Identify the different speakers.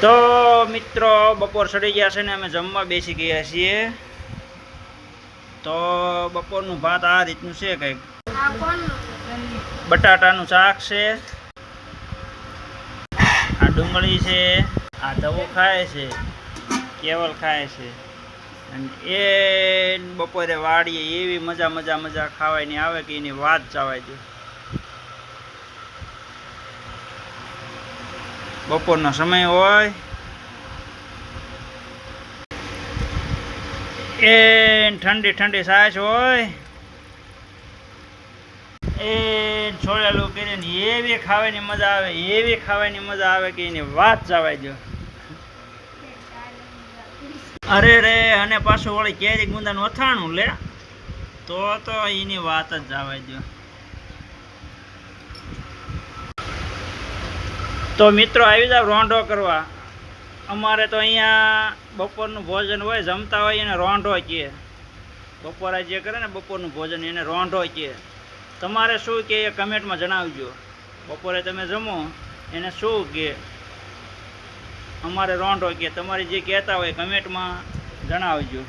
Speaker 1: તો મિત્રો બપોર ચડી ગયા છે ને અમે જમવા બેસી ગયા છીએ। તો બપોરનું ભાત આ રીતનું છે, કંઈક બટાટાનું શાક છે, આ ડુંગળી છે, આ ધવો ખાય છે, કેવલ ખાય છે, અને એ બપોરે વાડીએ એવી મજા ખાવાની આવે કે એની વાત જવાય દો। બપોરનો સમય હોય એ ઠંડી ઠંડી છાશ હોય એ છોડેલું કરીને એવી ખાવાની મજા આવે કે એની વાત જવાય દો। અરે રે, અને પાછું વળી કેરી ગુંદાનું અથાણું લે તો એની વાત જ જવાય દો। તો મિત્રો આવી જાવ રોંઢો કરવા। અમારે તો અહીંયા બપોરનું ભોજન હોય, જમતા હોય એને રોંઢો કહે। બપોરે જે કરે ને બપોરનું ભોજન એને રોંઢો કહે। તમારે શું કહે એ કમેન્ટમાં જણાવજો। બપોરે તમે જમો એને શું કહે? અમારે રોંઢો કહે। તમારે જે કહેતા હોય કમેન્ટમાં જણાવજો।